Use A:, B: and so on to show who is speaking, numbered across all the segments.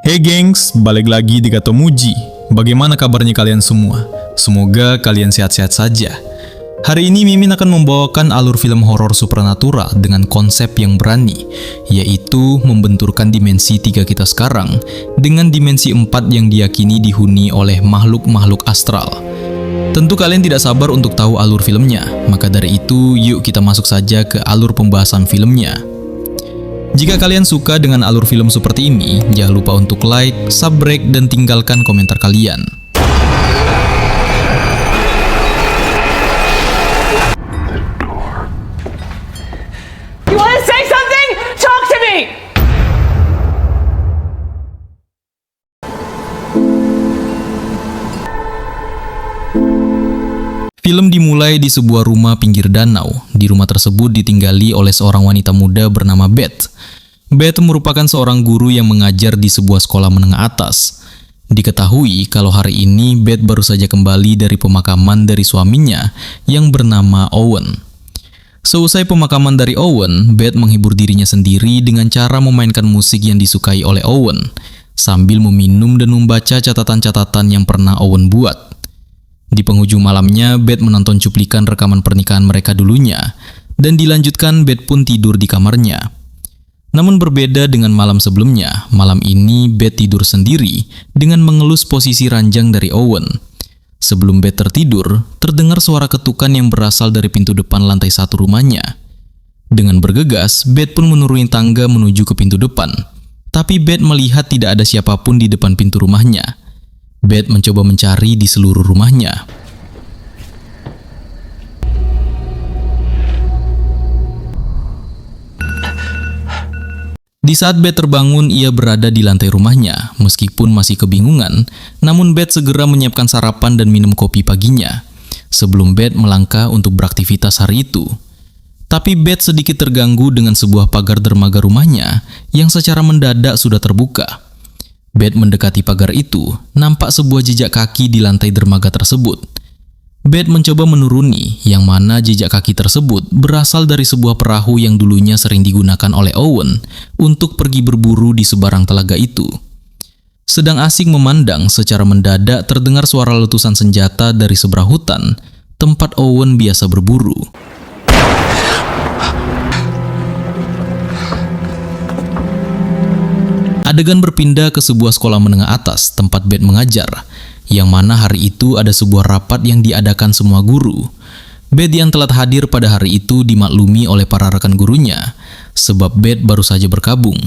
A: Hey gengs, balik lagi di Gato Muji. Bagaimana kabarnya kalian semua? Semoga kalian sehat-sehat saja. Hari ini Mimin akan membawakan alur film horor supernatural dengan konsep yang berani, yaitu membenturkan dimensi 3 kita sekarang dengan dimensi 4 yang diyakini dihuni oleh makhluk-makhluk astral. Tentu kalian tidak sabar untuk tahu alur filmnya, maka dari itu yuk kita masuk saja ke alur pembahasan filmnya. Jika kalian suka dengan alur film seperti ini, jangan lupa untuk like, subscribe, dan tinggalkan komentar kalian.
B: You want to say something? Talk to me!
A: Film dimulai di sebuah rumah pinggir danau. Di rumah tersebut ditinggali oleh seorang wanita muda bernama Beth. Beth merupakan seorang guru yang mengajar di sebuah sekolah menengah atas. Diketahui kalau hari ini Beth baru saja kembali dari pemakaman dari suaminya yang bernama Owen. Seusai pemakaman dari Owen, Beth menghibur dirinya sendiri dengan cara memainkan musik yang disukai oleh Owen, sambil meminum dan membaca catatan-catatan yang pernah Owen buat. Di penghujung malamnya, Beth menonton cuplikan rekaman pernikahan mereka dulunya, dan dilanjutkan Beth pun tidur di kamarnya. Namun berbeda dengan malam sebelumnya, malam ini Beth tidur sendiri dengan mengelus posisi ranjang dari Owen. Sebelum Beth tertidur, terdengar suara ketukan yang berasal dari pintu depan lantai 1 rumahnya. Dengan bergegas, Beth pun menuruni tangga menuju ke pintu depan. Tapi Beth melihat tidak ada siapapun di depan pintu rumahnya. Beth mencoba mencari di seluruh rumahnya. Di saat Beth terbangun, ia berada di lantai rumahnya. Meskipun masih kebingungan, namun Beth segera menyiapkan sarapan dan minum kopi paginya, sebelum Beth melangkah untuk beraktivitas hari itu. Tapi Beth sedikit terganggu dengan sebuah pagar dermaga rumahnya yang secara mendadak sudah terbuka. Beth mendekati pagar itu, nampak sebuah jejak kaki di lantai dermaga tersebut. Beth mencoba menuruni, yang mana jejak kaki tersebut berasal dari sebuah perahu yang dulunya sering digunakan oleh Owen untuk pergi berburu di seberang telaga itu. Sedang asik memandang, secara mendadak terdengar suara letusan senjata dari seberang hutan, tempat Owen biasa berburu. Adegan berpindah ke sebuah sekolah menengah atas tempat Beth mengajar, yang mana hari itu ada sebuah rapat yang diadakan semua guru. Beth yang telat hadir pada hari itu dimaklumi oleh para rekan gurunya, sebab Beth baru saja berkabung.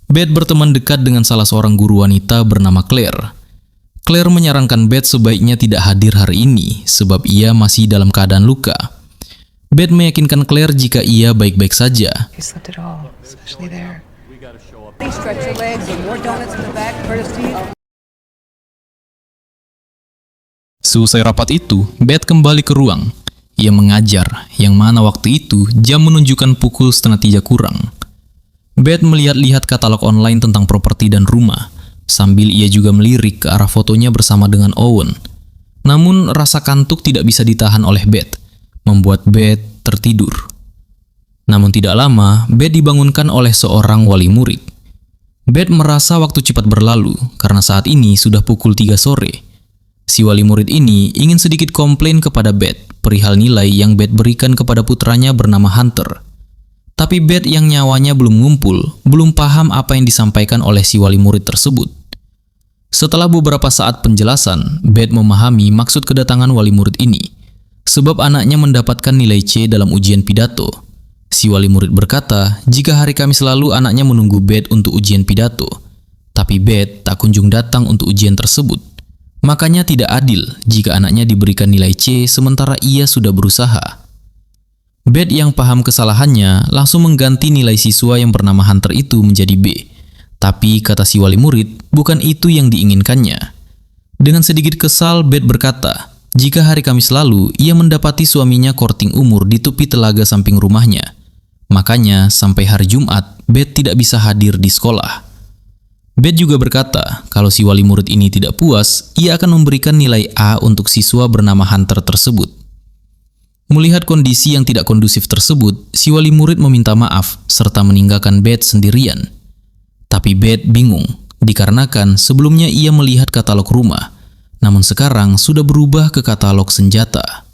A: Beth berteman dekat dengan salah seorang guru wanita bernama Claire. Claire menyarankan Beth sebaiknya tidak hadir hari ini, sebab ia masih dalam keadaan luka. Beth meyakinkan Claire jika ia baik-baik saja.
C: You slipped it all, especially there. Please stretch your legs and more donuts in the back, courtesy.
A: Seusai rapat itu, Beth kembali ke ruang. Ia mengajar, yang mana waktu itu jam menunjukkan pukul 2:30 kurang. Beth melihat-lihat katalog online tentang properti dan rumah, sambil ia juga melirik ke arah fotonya bersama dengan Owen. Namun rasa kantuk tidak bisa ditahan oleh Beth, membuat Beth tertidur. Namun tidak lama, Beth dibangunkan oleh seorang wali murid. Beth merasa waktu cepat berlalu, karena saat ini sudah pukul 3 sore. Si wali murid ini ingin sedikit komplain kepada Beth perihal nilai yang Beth berikan kepada putranya bernama Hunter. Tapi Beth yang nyawanya belum ngumpul, belum paham apa yang disampaikan oleh si wali murid tersebut. Setelah beberapa saat penjelasan, Beth memahami maksud kedatangan wali murid ini, sebab anaknya mendapatkan nilai C dalam ujian pidato. Si wali murid berkata jika hari Kamis lalu anaknya menunggu Beth untuk ujian pidato, tapi Beth tak kunjung datang untuk ujian tersebut. Makanya tidak adil jika anaknya diberikan nilai C sementara ia sudah berusaha. Beth yang paham kesalahannya langsung mengganti nilai siswa yang bernama Hunter itu menjadi B. Tapi kata si wali murid, bukan itu yang diinginkannya. Dengan sedikit kesal, Beth berkata, jika hari Kamis lalu ia mendapati suaminya korting umur di tepi telaga samping rumahnya. Makanya sampai hari Jumat, Beth tidak bisa hadir di sekolah. Beth juga berkata, kalau si wali murid ini tidak puas, ia akan memberikan nilai A untuk siswa bernama Hunter tersebut. Melihat kondisi yang tidak kondusif tersebut, si wali murid meminta maaf serta meninggalkan Beth sendirian. Tapi Beth bingung, dikarenakan sebelumnya ia melihat katalog rumah, namun sekarang sudah berubah ke katalog senjata.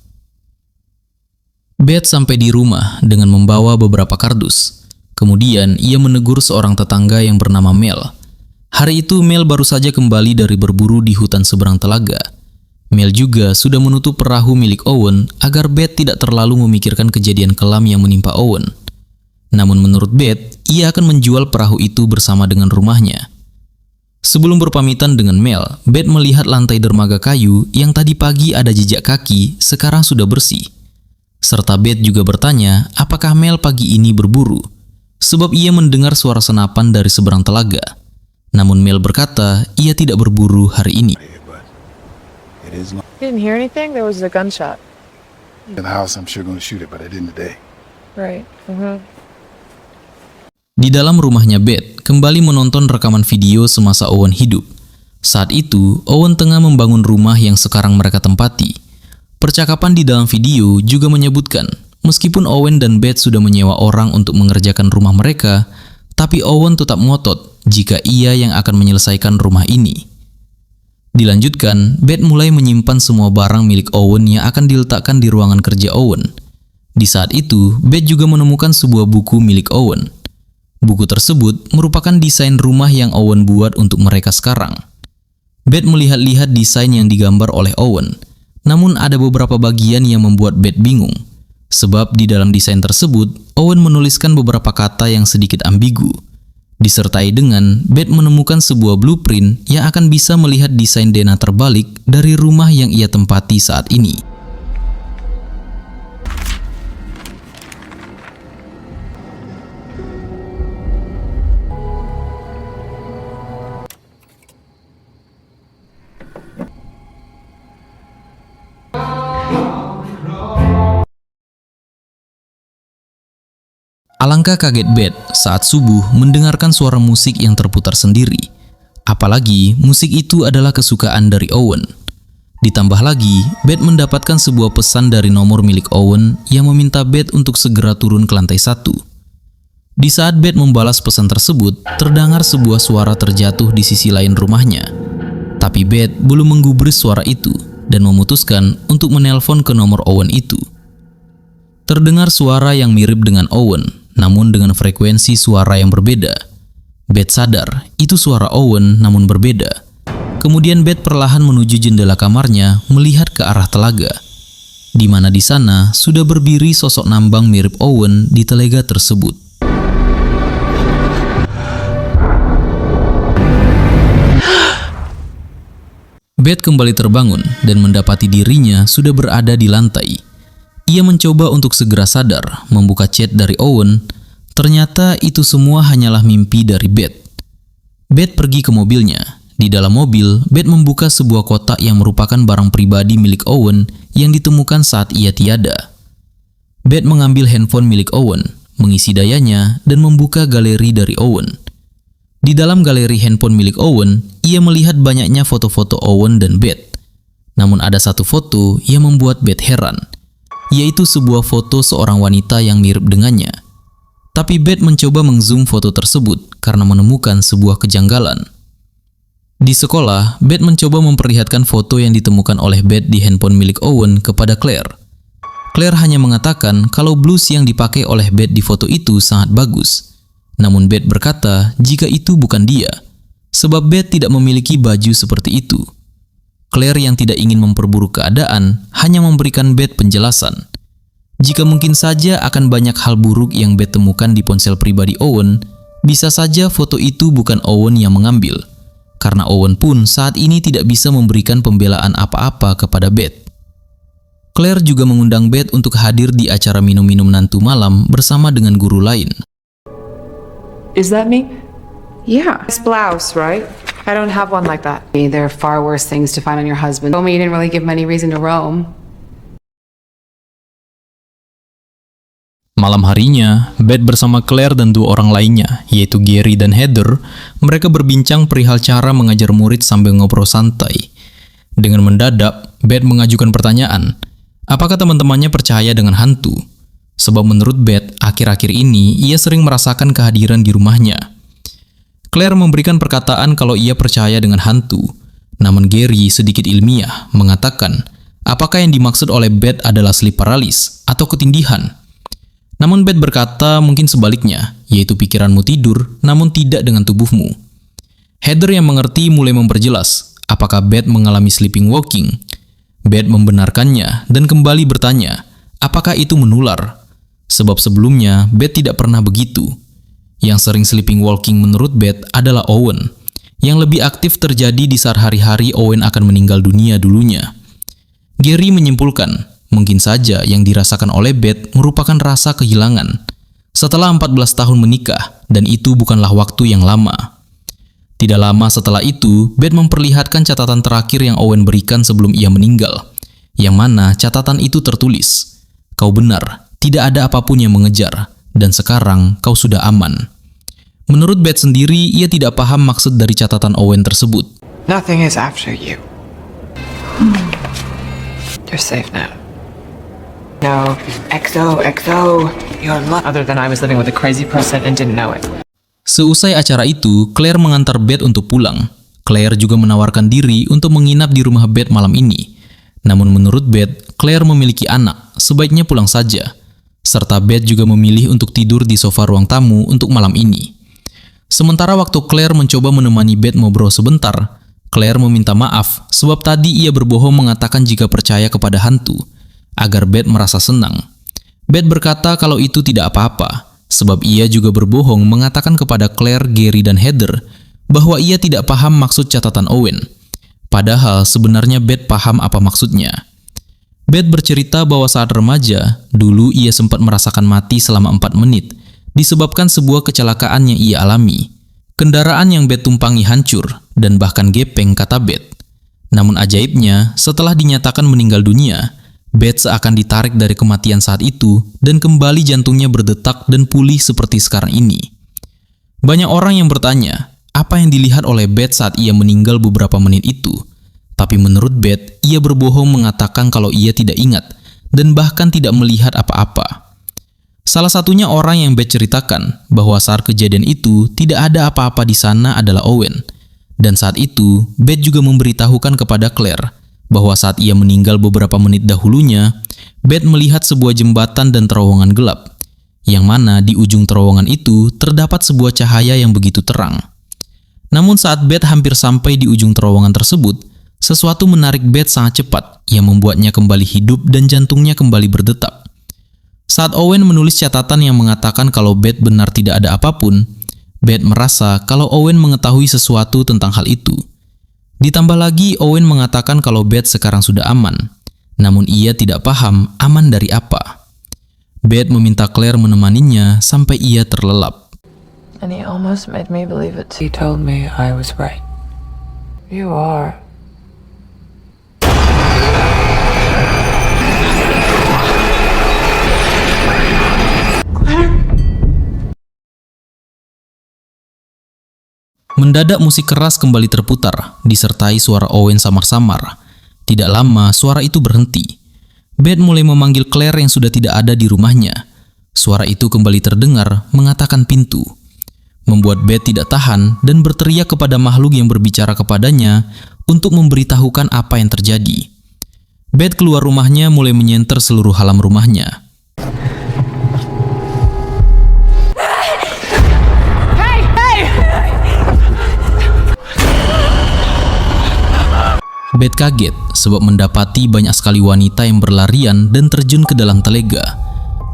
A: Beth sampai di rumah dengan membawa beberapa kardus. Kemudian ia menegur seorang tetangga yang bernama Mel. Hari itu Mel baru saja kembali dari berburu di hutan seberang telaga. Mel juga sudah menutup perahu milik Owen agar Beth tidak terlalu memikirkan kejadian kelam yang menimpa Owen. Namun menurut Beth, ia akan menjual perahu itu bersama dengan rumahnya. Sebelum berpamitan dengan Mel, Beth melihat lantai dermaga kayu yang tadi pagi ada jejak kaki, sekarang sudah bersih. Serta Beth juga bertanya apakah Mel pagi ini berburu, sebab ia mendengar suara senapan dari seberang telaga. Namun Mel berkata ia tidak berburu hari ini.
D: You didn't hear anything? There was a gunshot.
E: In the house, I'm sure going to shoot it, but I didn't today.
D: Right.
A: Di dalam rumahnya Beth kembali menonton rekaman video semasa Owen hidup. Saat itu, Owen tengah membangun rumah yang sekarang mereka tempati. Percakapan di dalam video juga menyebutkan, meskipun Owen dan Beth sudah menyewa orang untuk mengerjakan rumah mereka, tapi Owen tetap ngotot jika ia yang akan menyelesaikan rumah ini. Dilanjutkan, Beth mulai menyimpan semua barang milik Owen yang akan diletakkan di ruangan kerja Owen. Di saat itu, Beth juga menemukan sebuah buku milik Owen. Buku tersebut merupakan desain rumah yang Owen buat untuk mereka sekarang. Beth melihat-lihat desain yang digambar oleh Owen. Namun ada beberapa bagian yang membuat Beth bingung, sebab di dalam desain tersebut, Owen menuliskan beberapa kata yang sedikit ambigu. Disertai dengan, Beth menemukan sebuah blueprint yang akan bisa melihat desain denah terbalik dari rumah yang ia tempati saat ini. Alangkah kaget Beth saat subuh mendengarkan suara musik yang terputar sendiri. Apalagi musik itu adalah kesukaan dari Owen. Ditambah lagi, Beth mendapatkan sebuah pesan dari nomor milik Owen yang meminta Beth untuk segera turun ke lantai 1. Di saat Beth membalas pesan tersebut, terdengar sebuah suara terjatuh di sisi lain rumahnya. Tapi Beth belum menggubris suara itu dan memutuskan untuk menelpon ke nomor Owen itu. Terdengar suara yang mirip dengan Owen, namun dengan frekuensi suara yang berbeda. Beth sadar itu suara Owen namun berbeda. Kemudian Beth perlahan menuju jendela kamarnya melihat ke arah telaga, di mana di sana sudah berdiri sosok nambang mirip Owen di telaga tersebut. Beth kembali terbangun dan mendapati dirinya sudah berada di lantai. Ia mencoba untuk segera sadar, membuka chat dari Owen. Ternyata itu semua hanyalah mimpi dari Beth. Beth pergi ke mobilnya. Di dalam mobil, Beth membuka sebuah kotak yang merupakan barang pribadi milik Owen yang ditemukan saat ia tiada. Beth mengambil handphone milik Owen, mengisi dayanya, dan membuka galeri dari Owen. Di dalam galeri handphone milik Owen, ia melihat banyaknya foto-foto Owen dan Beth. Namun ada satu foto yang membuat Beth heran, yaitu sebuah foto seorang wanita yang mirip dengannya. Tapi Beth mencoba mengzoom foto tersebut karena menemukan sebuah kejanggalan. Di sekolah, Beth mencoba memperlihatkan foto yang ditemukan oleh Beth di handphone milik Owen kepada Claire. Claire hanya mengatakan kalau blus yang dipakai oleh Beth di foto itu sangat bagus. Namun Beth berkata jika itu bukan dia, sebab Beth tidak memiliki baju seperti itu. Claire yang tidak ingin memperburuk keadaan hanya memberikan Beth penjelasan. Jika mungkin saja akan banyak hal buruk yang Beth temukan di ponsel pribadi Owen, bisa saja foto itu bukan Owen yang mengambil. Karena Owen pun saat ini tidak bisa memberikan pembelaan apa-apa kepada Beth. Claire juga mengundang Beth untuk hadir di acara minum-minum nantu malam bersama dengan guru lain.
B: Is that me?
D: Yeah. It's blouse, right? I don't have one like that.
C: There are far worse things to find on your husband. Told me you didn't really give him any reason to roam.
A: Malam harinya, Beth bersama Claire dan dua orang lainnya, yaitu Gary dan Heather, mereka berbincang perihal cara mengajar murid sambil ngobrol santai. Dengan mendadak, Beth mengajukan pertanyaan, apakah teman-temannya percaya dengan hantu? Sebab menurut Beth, akhir-akhir ini ia sering merasakan kehadiran di rumahnya. Claire memberikan perkataan kalau ia percaya dengan hantu. Namun Gary sedikit ilmiah mengatakan apakah yang dimaksud oleh Beth adalah sleep paralysis atau ketindihan. Namun Beth berkata mungkin sebaliknya, yaitu pikiranmu tidur namun tidak dengan tubuhmu. Heather yang mengerti mulai memperjelas apakah Beth mengalami sleeping walking. Beth membenarkannya dan kembali bertanya apakah itu menular. Sebab sebelumnya Beth tidak pernah begitu. Yang sering sleeping walking menurut Beth adalah Owen. Yang lebih aktif terjadi di saat hari-hari Owen akan meninggal dunia dulunya. Gary menyimpulkan, mungkin saja yang dirasakan oleh Beth merupakan rasa kehilangan. Setelah 14 tahun menikah, dan itu bukanlah waktu yang lama. Tidak lama setelah itu, Beth memperlihatkan catatan terakhir yang Owen berikan sebelum ia meninggal. Yang mana catatan itu tertulis, "Kau benar, tidak ada apapun yang mengejar, dan sekarang kau sudah aman." Menurut Beth sendiri, ia tidak paham maksud dari catatan Owen tersebut.
D: Nothing is after you. You're safe now. No, XO, you're not.
B: Other than I was living with a crazy person and didn't know it.
A: Seusai acara itu, Claire mengantar Beth untuk pulang. Claire juga menawarkan diri untuk menginap di rumah Beth malam ini. Namun menurut Beth, Claire memiliki anak, sebaiknya pulang saja. Serta Beth juga memilih untuk tidur di sofa ruang tamu untuk malam ini. Sementara waktu Claire mencoba menemani Beth ngobrol sebentar, Claire meminta maaf sebab tadi ia berbohong mengatakan jika percaya kepada hantu, agar Beth merasa senang. Beth berkata kalau itu tidak apa-apa, sebab ia juga berbohong mengatakan kepada Claire, Gary, dan Heather bahwa ia tidak paham maksud catatan Owen. Padahal sebenarnya Beth paham apa maksudnya. Beth bercerita bahwa saat remaja, dulu ia sempat merasakan mati selama 4 menit, disebabkan sebuah kecelakaan yang ia alami. Kendaraan yang Beth tumpangi hancur dan bahkan gepeng, kata Beth. Namun ajaibnya, setelah dinyatakan meninggal dunia, Beth seakan ditarik dari kematian saat itu dan kembali jantungnya berdetak dan pulih seperti sekarang ini. Banyak orang yang bertanya, apa yang dilihat oleh Beth saat ia meninggal beberapa menit itu? Tapi menurut Beth, ia berbohong mengatakan kalau ia tidak ingat dan bahkan tidak melihat apa-apa. Salah satunya orang yang Beth ceritakan bahwa saat kejadian itu tidak ada apa-apa di sana adalah Owen. Dan saat itu, Beth juga memberitahukan kepada Claire bahwa saat ia meninggal beberapa menit dahulunya, Beth melihat sebuah jembatan dan terowongan gelap, yang mana di ujung terowongan itu terdapat sebuah cahaya yang begitu terang. Namun saat Beth hampir sampai di ujung terowongan tersebut, sesuatu menarik Beth sangat cepat yang membuatnya kembali hidup dan jantungnya kembali berdetak. Saat Owen menulis catatan yang mengatakan kalau Beth benar tidak ada apapun, Beth merasa kalau Owen mengetahui sesuatu tentang hal itu. Ditambah lagi Owen mengatakan kalau Beth sekarang sudah aman, namun ia tidak paham aman dari apa. Beth meminta Claire menemaninya sampai ia terlelap.
D: And he almost made me believe it.
C: He told me I was right.
D: You are.
A: Mendadak musik keras kembali terputar, disertai suara Owen samar-samar. Tidak lama, suara itu berhenti. Beth mulai memanggil Claire yang sudah tidak ada di rumahnya. Suara itu kembali terdengar, mengatakan pintu. Membuat Beth tidak tahan dan berteriak kepada makhluk yang berbicara kepadanya untuk memberitahukan apa yang terjadi. Beth keluar rumahnya mulai menyenter seluruh halaman rumahnya. Beth kaget sebab mendapati banyak sekali wanita yang berlarian dan terjun ke dalam telaga.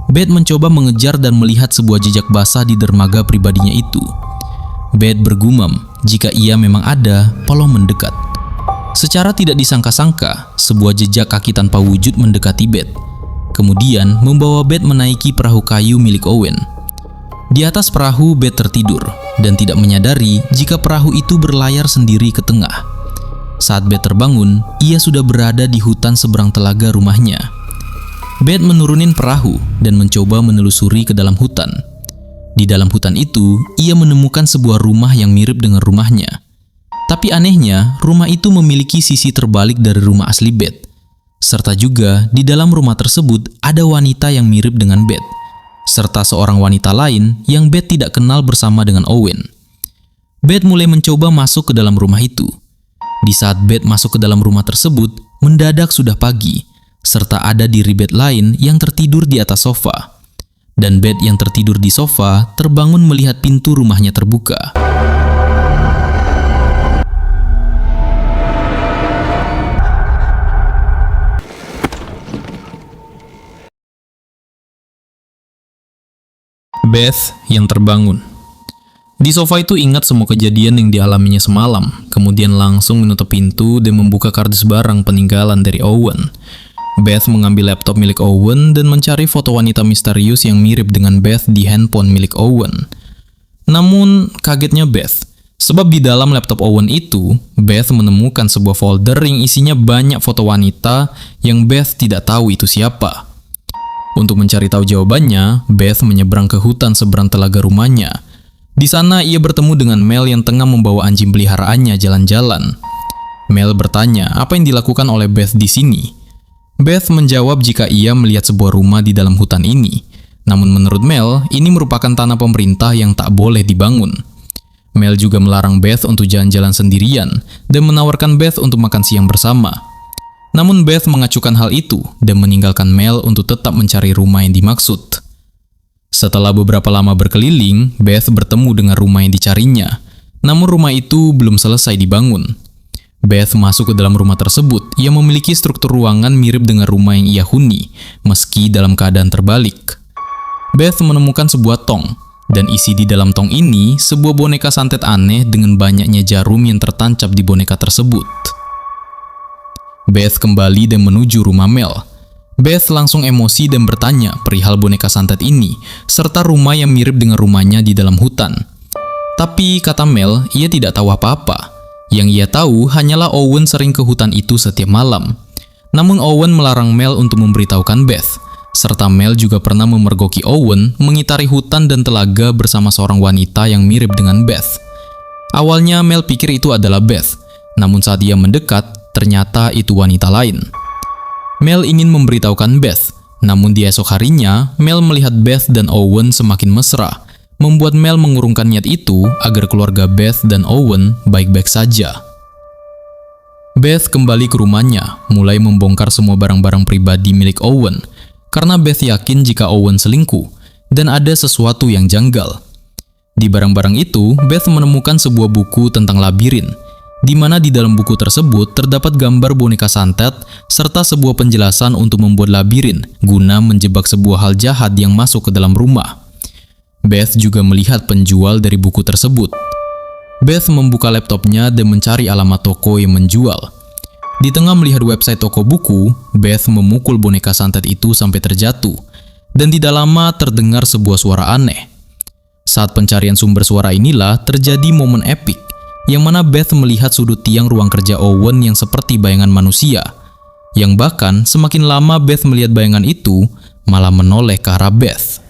A: Beth mencoba mengejar dan melihat sebuah jejak basah di dermaga pribadinya itu. Beth bergumam, jika ia memang ada, tolong mendekat. Secara tidak disangka-sangka, sebuah jejak kaki tanpa wujud mendekati Beth. Kemudian membawa Beth menaiki perahu kayu milik Owen. Di atas perahu, Beth tertidur dan tidak menyadari jika perahu itu berlayar sendiri ke tengah. Saat Beth terbangun, ia sudah berada di hutan seberang telaga rumahnya. Beth menurunin perahu dan mencoba menelusuri ke dalam hutan. Di dalam hutan itu, ia menemukan sebuah rumah yang mirip dengan rumahnya. Tapi anehnya, rumah itu memiliki sisi terbalik dari rumah asli Beth. Serta juga, di dalam rumah tersebut ada wanita yang mirip dengan Beth, serta seorang wanita lain yang Beth tidak kenal bersama dengan Owen. Beth mulai mencoba masuk ke dalam rumah itu. Di saat Beth masuk ke dalam rumah tersebut, mendadak sudah pagi, serta ada diri Beth lain yang tertidur di atas sofa. Dan Beth yang tertidur di sofa terbangun melihat pintu rumahnya terbuka. Beth yang terbangun. Di sofa itu ingat semua kejadian yang dialaminya semalam, kemudian langsung menutup pintu dan membuka kardus barang peninggalan dari Owen. Beth mengambil laptop milik Owen dan mencari foto wanita misterius yang mirip dengan Beth di handphone milik Owen. Namun, kagetnya Beth, sebab di dalam laptop Owen itu, Beth menemukan sebuah folder yang isinya banyak foto wanita yang Beth tidak tahu itu siapa. Untuk mencari tahu jawabannya, Beth menyeberang ke hutan seberang telaga rumahnya. Di sana ia bertemu dengan Mel yang tengah membawa anjing peliharaannya jalan-jalan. Mel bertanya apa yang dilakukan oleh Beth di sini. Beth menjawab jika ia melihat sebuah rumah di dalam hutan ini. Namun menurut Mel, ini merupakan tanah pemerintah yang tak boleh dibangun. Mel juga melarang Beth untuk jalan-jalan sendirian dan menawarkan Beth untuk makan siang bersama. Namun Beth mengacukan hal itu dan meninggalkan Mel untuk tetap mencari rumah yang dimaksud. Setelah beberapa lama berkeliling, Beth bertemu dengan rumah yang dicarinya. Namun rumah itu belum selesai dibangun. Beth masuk ke dalam rumah tersebut yang memiliki struktur ruangan mirip dengan rumah yang ia huni, meski dalam keadaan terbalik. Beth menemukan sebuah tong, dan isi di dalam tong ini sebuah boneka santet aneh dengan banyaknya jarum yang tertancap di boneka tersebut. Beth kembali dan menuju rumah Mel. Beth langsung emosi dan bertanya perihal boneka santet ini, serta rumah yang mirip dengan rumahnya di dalam hutan. Tapi kata Mel, ia tidak tahu apa-apa. Yang ia tahu hanyalah Owen sering ke hutan itu setiap malam. Namun Owen melarang Mel untuk memberitahukan Beth, serta Mel juga pernah memergoki Owen mengitari hutan dan telaga bersama seorang wanita yang mirip dengan Beth. Awalnya Mel pikir itu adalah Beth, namun saat ia mendekat, ternyata itu wanita lain. Mel ingin memberitahukan Beth, namun di esok harinya, Mel melihat Beth dan Owen semakin mesra, membuat Mel mengurungkan niat itu agar keluarga Beth dan Owen baik-baik saja. Beth kembali ke rumahnya, mulai membongkar semua barang-barang pribadi milik Owen, karena Beth yakin jika Owen selingkuh, dan ada sesuatu yang janggal. Di barang-barang itu, Beth menemukan sebuah buku tentang labirin, di mana di dalam buku tersebut terdapat gambar boneka santet serta sebuah penjelasan untuk membuat labirin guna menjebak sebuah hal jahat yang masuk ke dalam rumah. Beth juga melihat penjual dari buku tersebut. Beth membuka laptopnya dan mencari alamat toko yang menjual. Di tengah melihat website toko buku, Beth memukul boneka santet itu sampai terjatuh, dan tidak lama terdengar sebuah suara aneh. Saat pencarian sumber suara inilah terjadi momen epik, yang mana Beth melihat sudut tiang ruang kerja Owen yang seperti bayangan manusia, yang bahkan semakin lama Beth melihat bayangan itu malah menoleh ke arah Beth.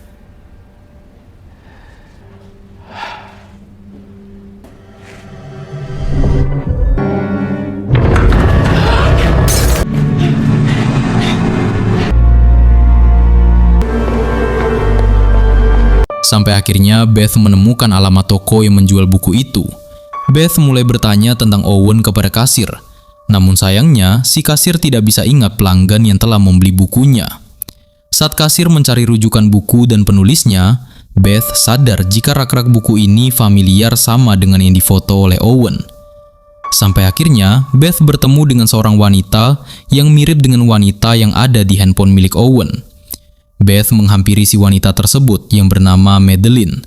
A: Sampai akhirnya Beth menemukan alamat toko yang menjual buku itu. Beth mulai bertanya tentang Owen kepada kasir. Namun sayangnya, si kasir tidak bisa ingat pelanggan yang telah membeli bukunya. Saat kasir mencari rujukan buku dan penulisnya, Beth sadar jika rak-rak buku ini familiar sama dengan yang difoto oleh Owen. Sampai akhirnya, Beth bertemu dengan seorang wanita yang mirip dengan wanita yang ada di handphone milik Owen. Beth menghampiri si wanita tersebut yang bernama Madeline.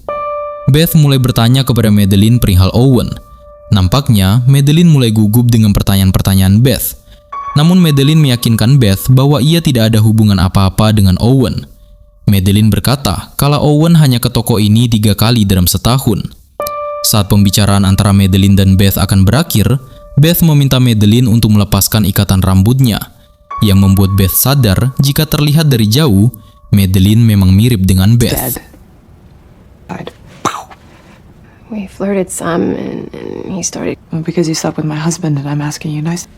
A: Beth mulai bertanya kepada Madeline perihal Owen. Nampaknya, Madeline mulai gugup dengan pertanyaan-pertanyaan Beth. Namun Madeline meyakinkan Beth bahwa ia tidak ada hubungan apa-apa dengan Owen. Madeline berkata kalau Owen hanya ke toko ini 3 kali dalam setahun. Saat pembicaraan antara Madeline dan Beth akan berakhir, Beth meminta Madeline untuk melepaskan ikatan rambutnya, yang membuat Beth sadar jika terlihat dari jauh, Madeline memang mirip dengan Beth.
C: Dead. Died.
F: We flirted some, and he started.
C: Well, because you slept with my husband and I'm asking you nice.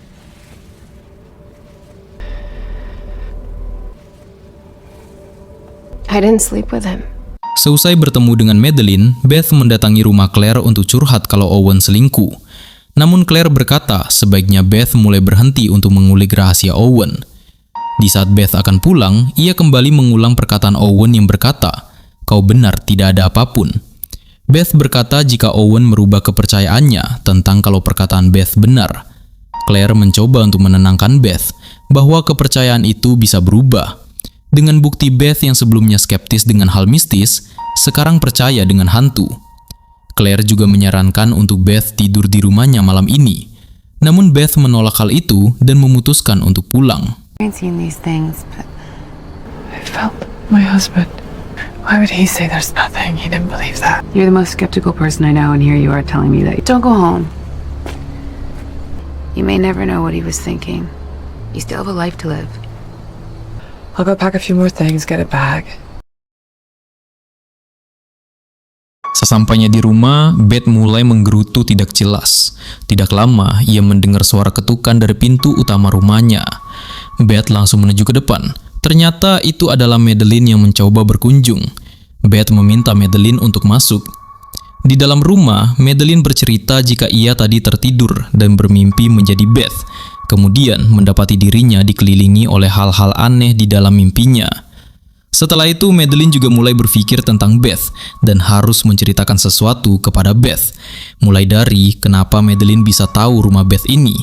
F: I didn't sleep with him.
A: Seusai bertemu dengan Madeline, Beth mendatangi rumah Claire untuk curhat kalau Owen selingkuh. Namun Claire berkata sebaiknya Beth mulai berhenti untuk mengulik rahasia Owen. Di saat Beth akan pulang, ia kembali mengulang perkataan Owen yang berkata, "Kau benar, tidak ada apapun." Beth berkata jika Owen merubah kepercayaannya tentang kalau perkataan Beth benar. Claire mencoba untuk menenangkan Beth bahwa kepercayaan itu bisa berubah. Dengan bukti Beth yang sebelumnya skeptis dengan hal mistis, sekarang percaya dengan hantu. Claire juga menyarankan untuk Beth tidur di rumahnya malam ini. Namun Beth menolak hal itu dan memutuskan untuk pulang.
C: I ain't seen these things, but
D: I felt my husband. Why would he say there's nothing? He didn't believe that.
C: you're the most skeptical person I know, and here you are telling me that. Don't go home. You may never know what he was thinking. You still have a life to live.
D: I'll go pack a few more things, get a bag.
A: Sesampainya di rumah, Beth mulai menggerutu tidak jelas. Tidak lama, ia mendengar suara ketukan dari pintu utama rumahnya. Beth langsung menuju ke depan. Ternyata itu adalah Madeline yang mencoba berkunjung. Beth meminta Madeline untuk masuk. Di dalam rumah, Madeline bercerita jika ia tadi tertidur dan bermimpi menjadi Beth. Kemudian mendapati dirinya dikelilingi oleh hal-hal aneh di dalam mimpinya. Setelah itu, Madeline juga mulai berpikir tentang Beth dan harus menceritakan sesuatu kepada Beth. Mulai dari kenapa Madeline bisa tahu rumah Beth ini.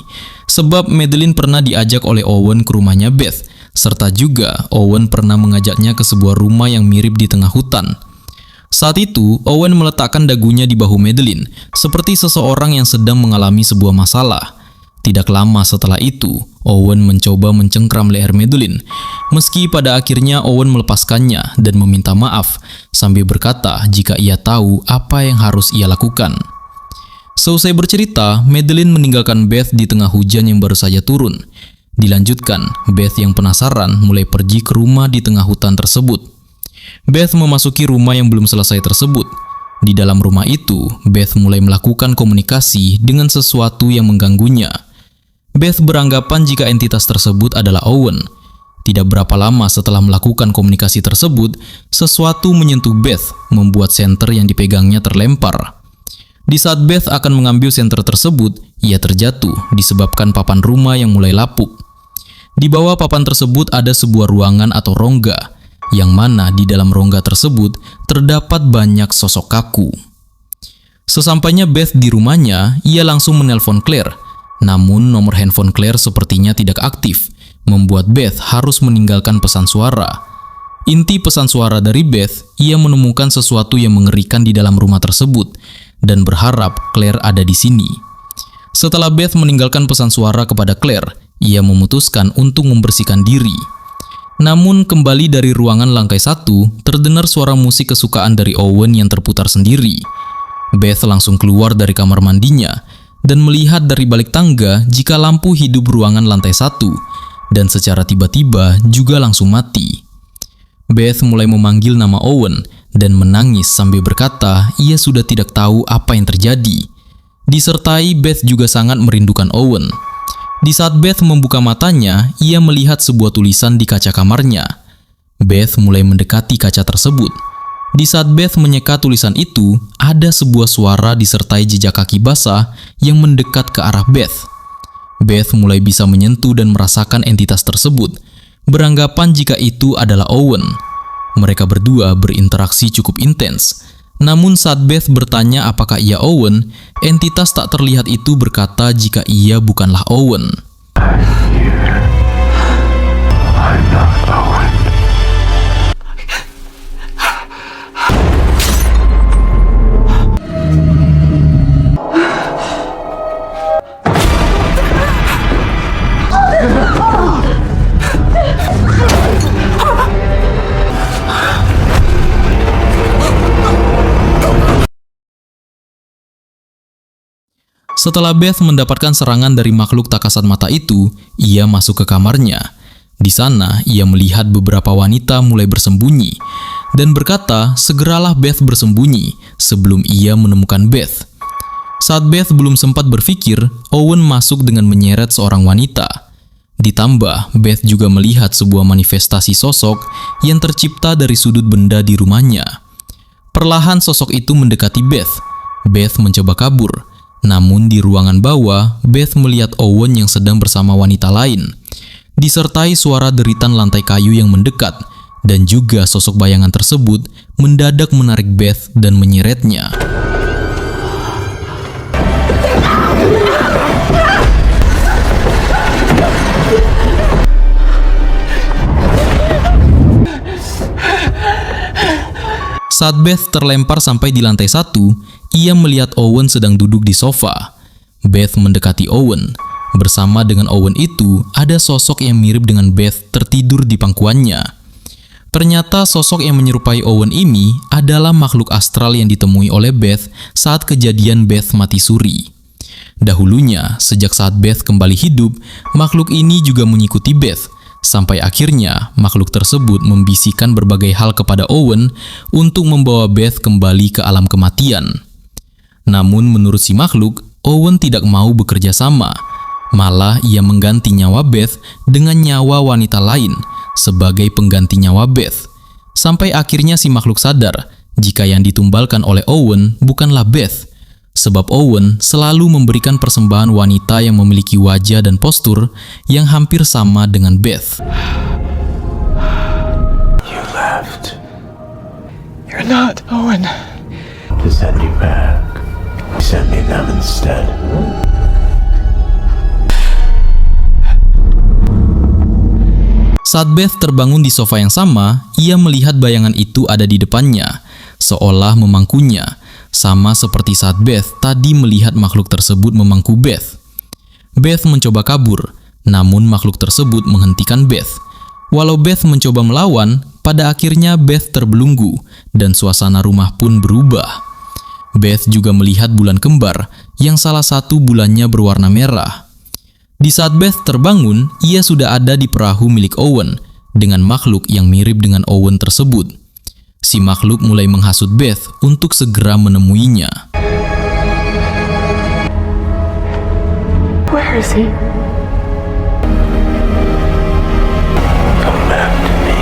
A: Sebab Madeline pernah diajak oleh Owen ke rumahnya Beth, serta juga Owen pernah mengajaknya ke sebuah rumah yang mirip di tengah hutan. Saat itu, Owen meletakkan dagunya di bahu Madeline, seperti seseorang yang sedang mengalami sebuah masalah. Tidak lama setelah itu, Owen mencoba mencengkram leher Madeline. Meski pada akhirnya Owen melepaskannya dan meminta maaf, sambil berkata jika ia tahu apa yang harus ia lakukan. Seusai bercerita, Madeline meninggalkan Beth di tengah hujan yang baru saja turun. Dilanjutkan, Beth yang penasaran mulai pergi ke rumah di tengah hutan tersebut. Beth memasuki rumah yang belum selesai tersebut. Di dalam rumah itu, Beth mulai melakukan komunikasi dengan sesuatu yang mengganggunya. Beth beranggapan jika entitas tersebut adalah Owen. Tidak berapa lama setelah melakukan komunikasi tersebut, sesuatu menyentuh Beth, membuat senter yang dipegangnya terlempar. Di saat Beth akan mengambil senter tersebut, ia terjatuh disebabkan papan rumah yang mulai lapuk. Di bawah papan tersebut ada sebuah ruangan atau rongga, yang mana di dalam rongga tersebut terdapat banyak sosok kaku. Sesampainya Beth di rumahnya, ia langsung menelpon Claire. Namun nomor handphone Claire sepertinya tidak aktif, membuat Beth harus meninggalkan pesan suara. Inti pesan suara dari Beth, ia menemukan sesuatu yang mengerikan di dalam rumah tersebut dan berharap Claire ada di sini. Setelah Beth meninggalkan pesan suara kepada Claire, ia memutuskan untuk membersihkan diri. Namun kembali dari ruangan lantai 1, terdengar suara musik kesukaan dari Owen yang terputar sendiri. Beth langsung keluar dari kamar mandinya dan melihat dari balik tangga jika lampu hidup ruangan lantai 1 dan secara tiba-tiba juga langsung mati. Beth mulai memanggil nama Owen dan menangis sambil berkata ia sudah tidak tahu apa yang terjadi. Disertai Beth juga sangat merindukan Owen. Di saat Beth membuka matanya, ia melihat sebuah tulisan di kaca kamarnya. Beth mulai mendekati kaca tersebut. Di saat Beth menyeka tulisan itu, ada sebuah suara disertai jejak kaki basah yang mendekat ke arah Beth. Beth mulai bisa menyentuh dan merasakan entitas tersebut, beranggapan jika itu adalah Owen. Mereka berdua berinteraksi cukup intens. Namun saat Beth bertanya apakah ia Owen, entitas tak terlihat itu berkata jika ia bukanlah Owen. Setelah Beth mendapatkan serangan dari makhluk tak kasat mata itu, ia masuk ke kamarnya. Di sana, ia melihat beberapa wanita mulai bersembunyi dan berkata segeralah Beth bersembunyi sebelum ia menemukan Beth. Saat Beth belum sempat berpikir, Owen masuk dengan menyeret seorang wanita. Ditambah, Beth juga melihat sebuah manifestasi sosok yang tercipta dari sudut benda di rumahnya. Perlahan sosok itu mendekati Beth. Beth mencoba kabur. Namun di ruangan bawah, Beth melihat Owen yang sedang bersama wanita lain. Disertai suara deritan lantai kayu yang mendekat, dan juga sosok bayangan tersebut mendadak menarik Beth dan menyeretnya. Saat Beth terlempar sampai di lantai 1, ia melihat Owen sedang duduk di sofa. Beth mendekati Owen. Bersama dengan Owen itu, ada sosok yang mirip dengan Beth tertidur di pangkuannya. Ternyata sosok yang menyerupai Owen ini adalah makhluk astral yang ditemui oleh Beth saat kejadian Beth mati suri. Dahulunya, sejak saat Beth kembali hidup, makhluk ini juga mengikuti Beth. Sampai akhirnya, makhluk tersebut membisikkan berbagai hal kepada Owen untuk membawa Beth kembali ke alam kematian. Namun menurut si makhluk, Owen tidak mau bekerja sama. Malah ia mengganti nyawa Beth dengan nyawa wanita lain sebagai pengganti nyawa Beth. Sampai akhirnya si makhluk sadar jika yang ditumbalkan oleh Owen bukanlah Beth. Sebab Owen selalu memberikan persembahan wanita yang memiliki wajah dan postur yang hampir sama dengan Beth.
G: You left
D: You're not Owen.
G: to send you back. You sent me them instead.
A: Saat Beth terbangun di sofa yang sama, ia melihat bayangan itu ada di depannya, seolah memangkunya. Sama seperti saat Beth tadi melihat makhluk tersebut memangku Beth. Beth mencoba kabur, namun makhluk tersebut menghentikan Beth. Walau Beth mencoba melawan, pada akhirnya Beth terbelunggu dan suasana rumah pun berubah. Beth juga melihat bulan kembar yang salah satu bulannya berwarna merah. Di saat Beth terbangun, ia sudah ada di perahu milik Owen dengan makhluk yang mirip dengan Owen tersebut. Si makhluk mulai menghasut Beth untuk segera menemuinya.
D: Where is he?
G: Come back to me.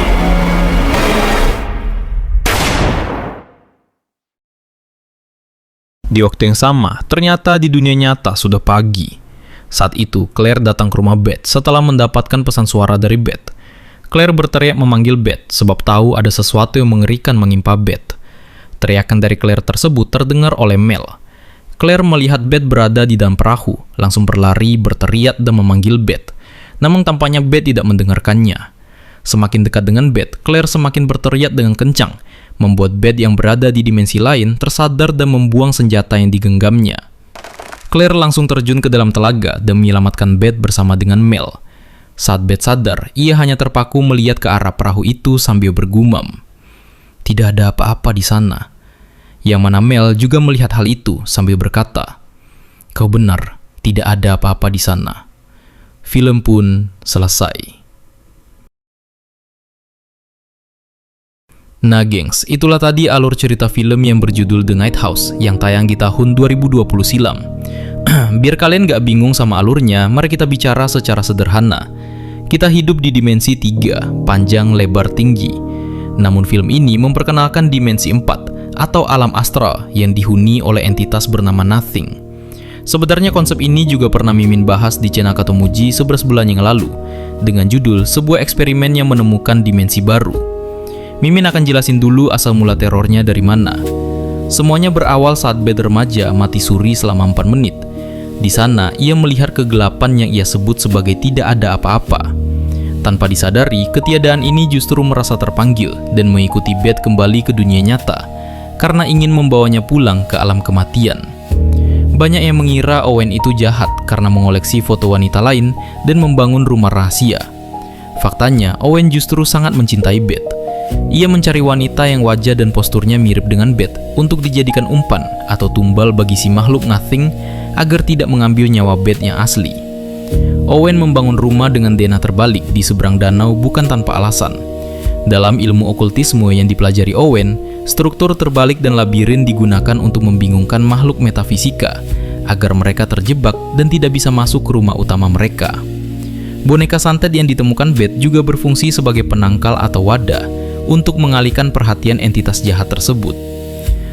H: Di waktu yang sama, ternyata di dunia nyata sudah pagi. Saat itu, Claire datang ke rumah Beth setelah mendapatkan pesan suara dari Beth. Claire berteriak memanggil Beth sebab tahu ada sesuatu yang mengerikan menimpa Beth. Teriakan dari Claire tersebut terdengar oleh Mel. Claire melihat Beth berada di dalam perahu, langsung berlari, berteriak dan memanggil Beth. Namun tampaknya Beth tidak mendengarkannya. Semakin dekat dengan Beth, Claire semakin berteriak dengan kencang, membuat Beth yang berada di dimensi lain tersadar dan membuang senjata yang digenggamnya. Claire langsung terjun ke dalam telaga dan menyelamatkan Beth bersama dengan Mel. Saat Beth sadar, ia hanya terpaku melihat ke arah perahu itu sambil bergumam. Tidak ada apa-apa di sana. Yang mana Mel juga melihat hal itu sambil berkata, "Kau benar, tidak ada apa-apa di sana." Film pun selesai. Nah gengs, itulah tadi alur cerita film yang berjudul The Night House yang tayang di tahun 2020 silam. Biar kalian gak bingung sama alurnya, mari kita bicara secara sederhana. Kita hidup di dimensi 3, panjang, lebar, tinggi. Namun film ini memperkenalkan dimensi 4, atau alam astral yang dihuni oleh entitas bernama Nothing. Sebenarnya konsep ini juga pernah Mimin bahas di channel Katomuji 11 bulan yang lalu, dengan judul sebuah eksperimen yang menemukan dimensi baru. Mimin akan jelasin dulu asal mula terornya dari mana. Semuanya berawal saat Beth remaja mati suri selama 4 menit. Di sana, ia melihat kegelapan yang ia sebut sebagai tidak ada apa-apa. Tanpa disadari, ketiadaan ini justru merasa terpanggil dan mengikuti Beth kembali ke dunia nyata karena ingin membawanya pulang ke alam kematian. Banyak yang mengira Owen itu jahat karena mengoleksi foto wanita lain dan membangun rumah rahasia. Faktanya, Owen justru sangat mencintai Beth. Ia mencari wanita yang wajah dan posturnya mirip dengan Beth untuk dijadikan umpan atau tumbal bagi si makhluk Nothing agar tidak mengambil nyawa Beth yang asli. Owen membangun rumah dengan denah terbalik di seberang danau bukan tanpa alasan. Dalam ilmu okultisme yang dipelajari Owen, struktur terbalik dan labirin digunakan untuk membingungkan makhluk metafisika agar mereka terjebak dan tidak bisa masuk ke rumah utama mereka. Boneka santet yang ditemukan Beth juga berfungsi sebagai penangkal atau wadah untuk mengalihkan perhatian entitas jahat tersebut.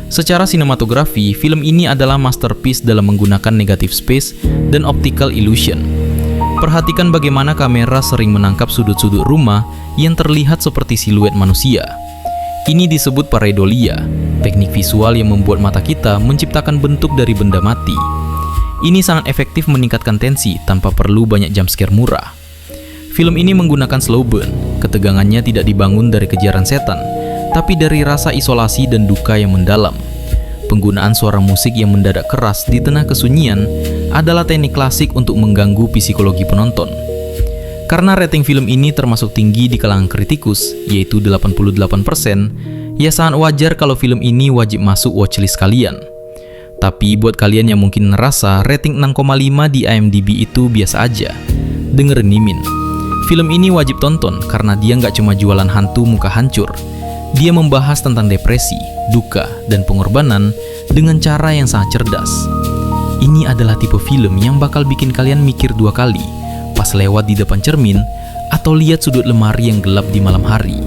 H: Secara sinematografi, film ini adalah masterpiece dalam menggunakan negative space dan optical illusion. Perhatikan bagaimana kamera sering menangkap sudut-sudut rumah yang terlihat seperti siluet manusia. Ini disebut pareidolia, teknik visual yang membuat mata kita menciptakan bentuk dari benda mati. Ini sangat efektif meningkatkan tensi tanpa perlu banyak jumpscare murah. Film ini menggunakan slow burn, ketegangannya tidak dibangun dari kejaran setan, tapi dari rasa isolasi dan duka yang mendalam. Penggunaan suara musik yang mendadak keras di tengah kesunyian adalah teknik klasik untuk mengganggu psikologi penonton. Karena rating film ini termasuk tinggi di kalangan kritikus, yaitu 88%, ya sangat wajar kalau film ini wajib masuk watchlist kalian. Tapi buat kalian yang mungkin ngerasa rating 6,5 di IMDb itu biasa aja, dengerin Mimin. Film ini wajib tonton karena dia nggak cuma jualan hantu muka hancur. Dia membahas tentang depresi, duka, dan pengorbanan dengan cara yang sangat cerdas. Ini adalah tipe film yang bakal bikin kalian mikir 2 kali pas lewat di depan cermin atau lihat sudut lemari yang gelap di malam hari.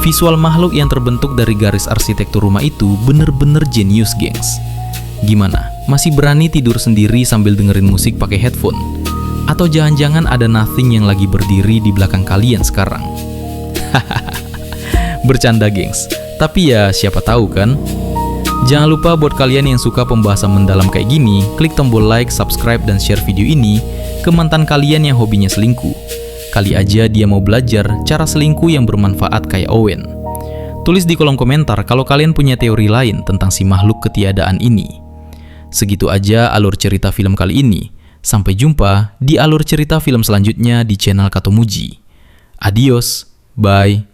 H: Visual makhluk yang terbentuk dari garis arsitektur rumah itu bener-bener jenius, gengs. Gimana? Masih berani tidur sendiri sambil dengerin musik pakai headphone? Atau jangan-jangan ada nothing yang lagi berdiri di belakang kalian sekarang? Bercanda, gengs. Tapi ya siapa tahu kan? Jangan lupa buat kalian yang suka pembahasan mendalam kayak gini, klik tombol like, subscribe, dan share video ini ke mantan kalian yang hobinya selingkuh. Kali aja dia mau belajar cara selingkuh yang bermanfaat kayak Owen. Tulis di kolom komentar kalau kalian punya teori lain tentang si makhluk ketiadaan ini. Segitu aja alur cerita film kali ini. Sampai jumpa di alur cerita film selanjutnya di channel Katomuji. Adios, bye.